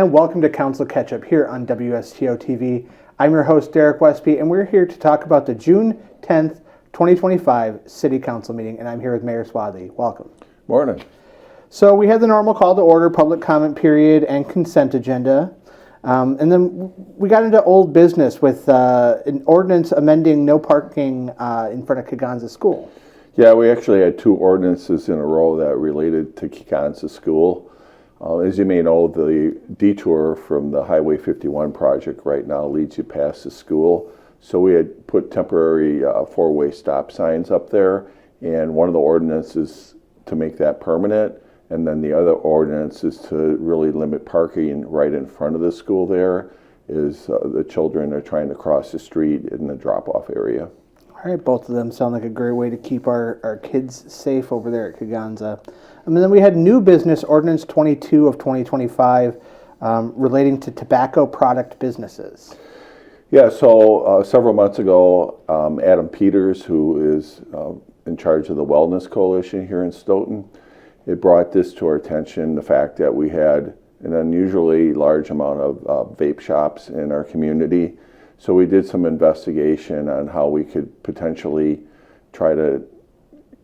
and welcome to Council Catch-Up here on WSTO TV. I'm your host, Derek Westby, and we're here to talk about the June 10th, 2025 City Council meeting, and I'm here with Mayor Swadley. Welcome. Morning. So we had the normal call to order, public comment period, and consent agenda. And then we got into old business with an ordinance amending no parking in front of Kegonsa School. Yeah, we actually had two ordinances in a row that related to Kegonsa School. As you may know, the detour from the Highway 51 project right now leads you past the school. So we had put temporary four-way stop signs up there, and one of the ordinances to make that permanent, and then the other ordinance is to really limit parking right in front of the school there, is the children are trying to cross the street in the drop-off area. All right, both of them sound like a great way to keep our kids safe over there at Kegonsa. And then we had new business, Ordinance 22 of 2025, relating to tobacco product businesses. Yeah, so several months ago, Adam Peters, who is in charge of the Wellness Coalition here in Stoughton, it brought this to our attention, the fact that we had an unusually large amount of vape shops in our community. So we did some investigation on how we could potentially try to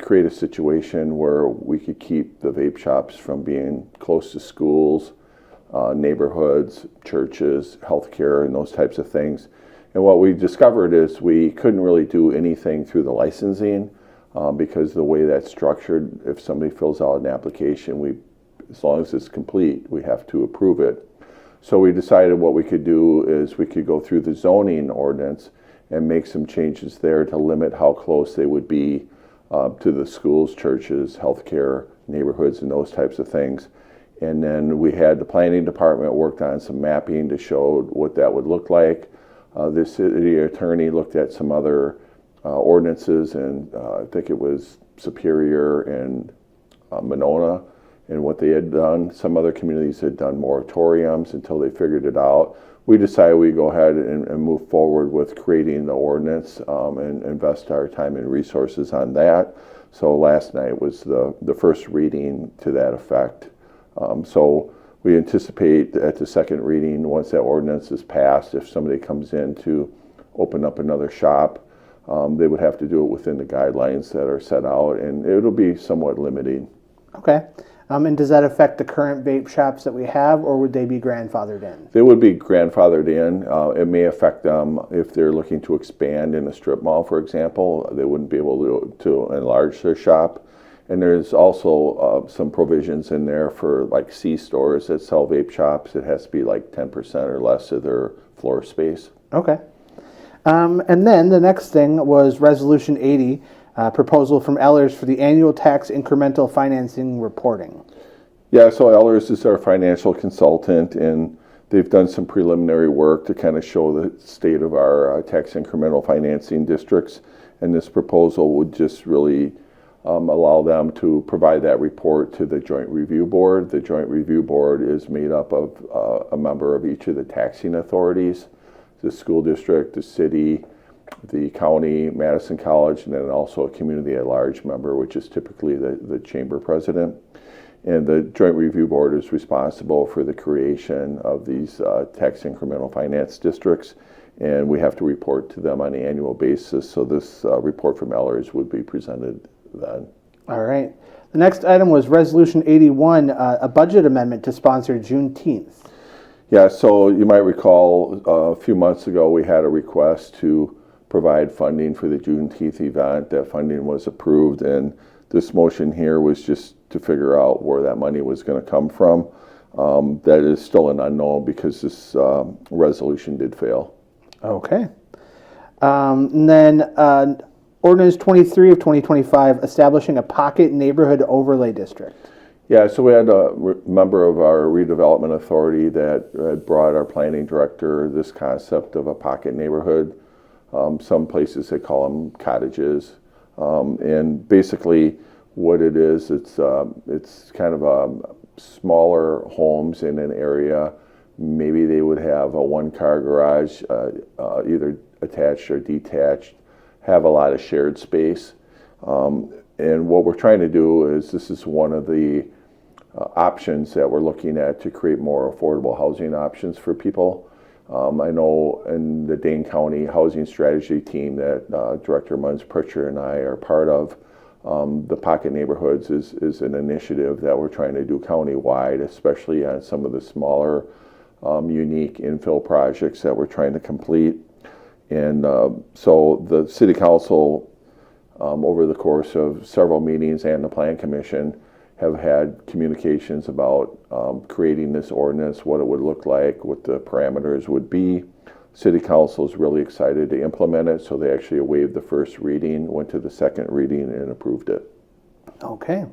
create a situation where we could keep the vape shops from being close to schools, neighborhoods, churches, healthcare, and those types of things. And what we discovered is we couldn't really do anything through the licensing because the way that's structured, if somebody fills out an application, as long as it's complete, we have to approve it. So we decided what we could do is we could go through the zoning ordinance and make some changes there to limit how close they would be to the schools, churches, healthcare, neighborhoods, and those types of things. And then we had the planning department worked on some mapping to show what that would look like. The city attorney looked at some other ordinances, and I think it was Superior and Monona, and what they had done. Some other communities had done moratoriums until they figured it out. We decided we'd go ahead and move forward with creating the ordinance and invest our time and resources on that. So last night was the first reading to that effect. So we anticipate at the second reading, once that ordinance is passed, if somebody comes in to open up another shop, they would have to do it within the guidelines that are set out, and it'll be somewhat limiting. Okay. And does that affect the current vape shops that we have, or would they be grandfathered in? They would be grandfathered in. It may affect them if they're looking to expand in a strip mall, for example. They wouldn't be able to enlarge their shop. And there's also some provisions in there for like C-stores that sell vape shops. It has to be like 10% or less of their floor space. Okay. And then the next thing was Resolution 80, proposal from Ellers for the annual tax incremental financing reporting. Yeah, so Ellers is our financial consultant, and they've done some preliminary work to kind of show the state of our tax incremental financing districts. And this proposal would just really allow them to provide that report to the Joint Review Board. The Joint Review Board is made up of a member of each of the taxing authorities, the school district, the city, the county, Madison College, and then also a community at large member, which is typically the chamber president. And the Joint Review Board is responsible for the creation of these tax incremental finance districts, and we have to report to them on an annual basis. So this report from Ellers would be presented then. All right. The next item was Resolution 81, a budget amendment to sponsor Juneteenth. Yeah, so you might recall a few months ago we had a request to provide funding for the Juneteenth event. That funding was approved, and this motion here was just to figure out where that money was going to come from. That is still an unknown because this resolution did fail. Okay. And then Ordinance 23 of 2025, establishing a pocket neighborhood overlay district. Yeah, so we had a member of our redevelopment authority that had brought our planning director this concept of a pocket neighborhood. Some places they call them cottages, and basically what it is, it's kind of smaller homes in an area. Maybe they would have a one-car garage, either attached or detached, have a lot of shared space. And what we're trying to do is, this is one of the options that we're looking at to create more affordable housing options for people. I know in the Dane County Housing Strategy Team that Director Munz-Pritchard and I are part of, the Pocket Neighborhoods is an initiative that we're trying to do countywide, especially on some of the smaller, unique infill projects that we're trying to complete. And so the City Council, over the course of several meetings and the Plan Commission, have had communications about creating this ordinance, what it would look like, what the parameters would be. City Council is really excited to implement it, so they actually waived the first reading, went to the second reading, and approved it. Okay.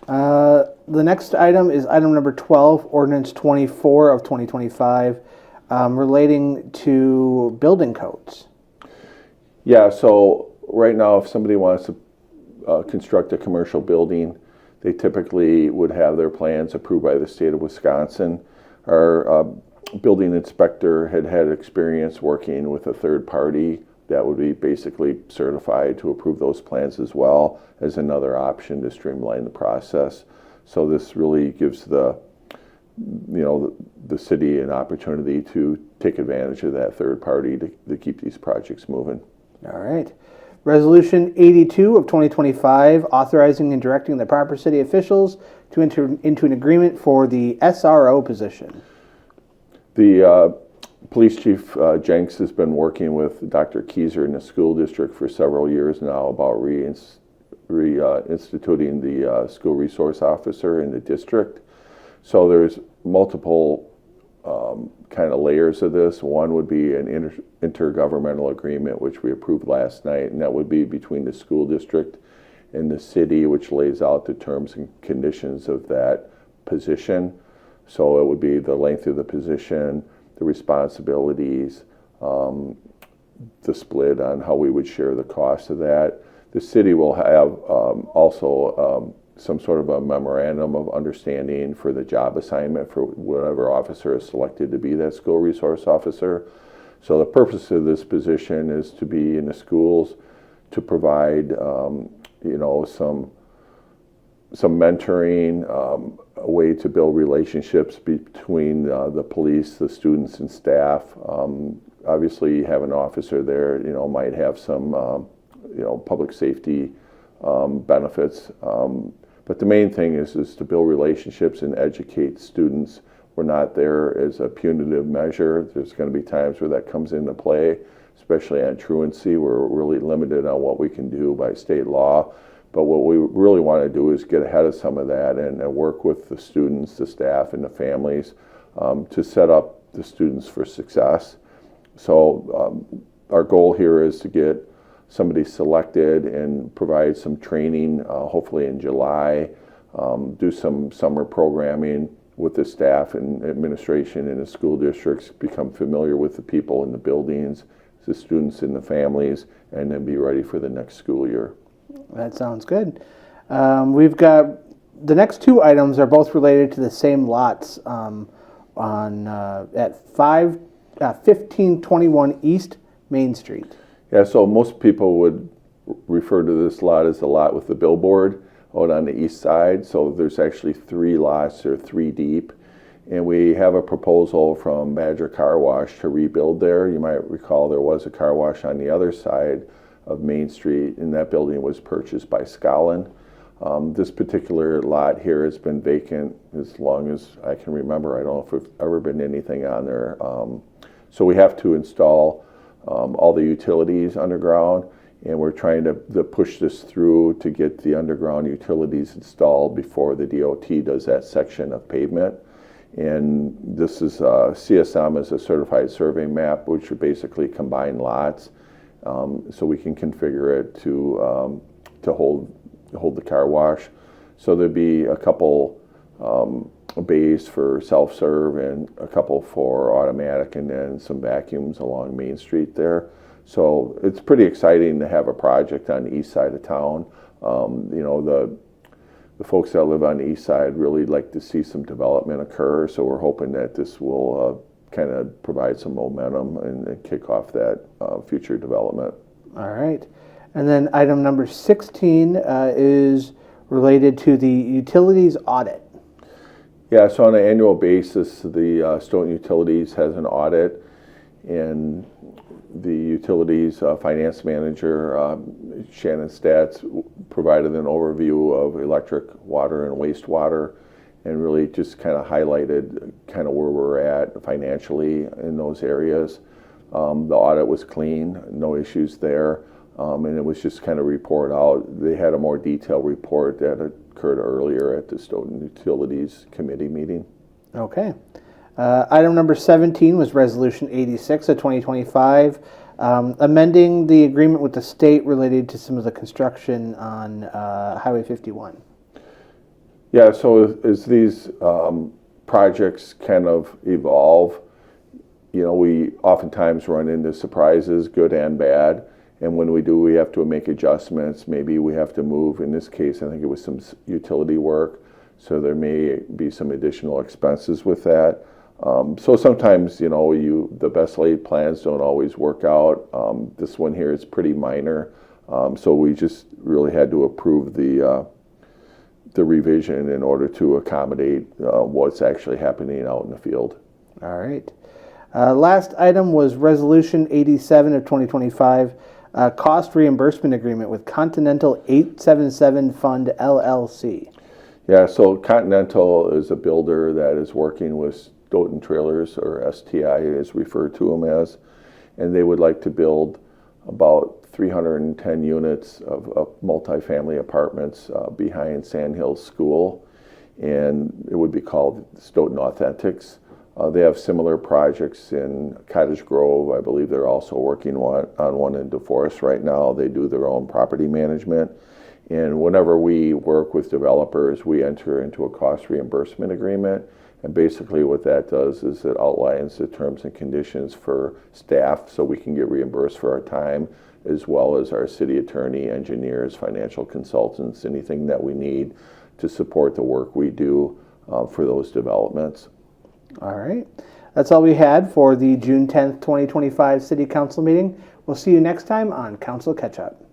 The next item is item number 12, Ordinance 24 of 2025, relating to building codes. Yeah, so right now if somebody wants to construct a commercial building, they typically would have their plans approved by the state of Wisconsin. Our building inspector had experience working with a third party that would be basically certified to approve those plans as well as another option to streamline the process. So this really gives the city an opportunity to take advantage of that third party to keep these projects moving. All right. Resolution 82 of 2025, authorizing and directing the proper city officials to enter into an agreement for the SRO position. The police chief, Jenks, has been working with Dr. Keyser in the school district for several years now about reinstituting the school resource officer in the district. So there's multiple kind of layers of this. One would be an intergovernmental agreement, which we approved last night, and that would be between the school district and the city, which lays out the terms and conditions of that position. So it would be the length of the position, the responsibilities, the split on how we would share the cost of that. The city will have also some sort of a memorandum of understanding for the job assignment for whatever officer is selected to be that school resource officer. So the purpose of this position is to be in the schools to provide some mentoring, a way to build relationships between the police, the students, and staff. Obviously, you have an officer there, might have some, public safety benefits. But the main thing is to build relationships and educate students. We're not there as a punitive measure. There's going to be times where that comes into play, especially on truancy. We're really limited on what we can do by state law. But what we really want to do is get ahead of some of that and work with the students, the staff, and the families to set up the students for success. So our goal here is to get somebody selected and provide some training, hopefully in July, do some summer programming with the staff and administration in the school districts, become familiar with the people in the buildings, the students and the families, and then be ready for the next school year. That sounds good. We've got the next two items are both related to the same lots at 1521 East Main Street. Yeah, so most people would refer to this lot as the lot with the billboard out on the east side. So there's actually three lots, or three deep. And we have a proposal from Badger Car Wash to rebuild there. You might recall there was a car wash on the other side of Main Street, and that building was purchased by Scotland. This particular lot here has been vacant as long as I can remember. I don't know if there's ever been anything on there. So we have to install all the utilities underground, and we're trying to push this through to get the underground utilities installed before the DOT does that section of pavement. And this is CSM is a certified survey map, which would basically combine lots, so we can configure it to hold the car wash. So there'd be a couple bays for self-serve and a couple for automatic, and then some vacuums along Main Street there. So it's pretty exciting to have a project on the east side of town. The folks that live on the east side really like to see some development occur, so we're hoping that this will kind of provide some momentum and kick off that future development. All right. And then item number 16 is related to the utilities audit. Yeah, so on an annual basis, the Stoughton Utilities has an audit, and the utilities finance manager, Shannon Stats, provided an overview of electric, water, and wastewater, and really just kind of highlighted kind of where we're at financially in those areas. The audit was clean, no issues there, and it was just kind of report out. They had a more detailed report that occurred earlier at the Stoughton Utilities Committee meeting. Okay. Item number 17 was Resolution 86 of 2025, amending the agreement with the state related to some of the construction on Highway 51. Yeah, so as these projects kind of evolve, we oftentimes run into surprises, good and bad. And when we do, we have to make adjustments. Maybe we have to move. In this case, I think it was some utility work. So there may be some additional expenses with that. So sometimes, the best laid plans don't always work out. This one here is pretty minor. So we just really had to approve the revision in order to accommodate what's actually happening out in the field. All right. Last item was Resolution 87 of 2025, cost reimbursement agreement with Continental 877 Fund LLC. Yeah, so Continental is a builder that is working with Stoughton Trailers, or STI is referred to them as, and they would like to build about 310 units of multifamily apartments behind Sandhills School, and it would be called Stoughton Authentics. They have similar projects in Cottage Grove. I believe they're also working on one in DeForest right now. They do their own property management. And whenever we work with developers, we enter into a cost reimbursement agreement. And basically what that does is it outlines the terms and conditions for staff so we can get reimbursed for our time, as well as our city attorney, engineers, financial consultants, anything that we need to support the work we do for those developments. All right. That's all we had for the June 10th, 2025 City Council meeting. We'll see you next time on Council Catch Up.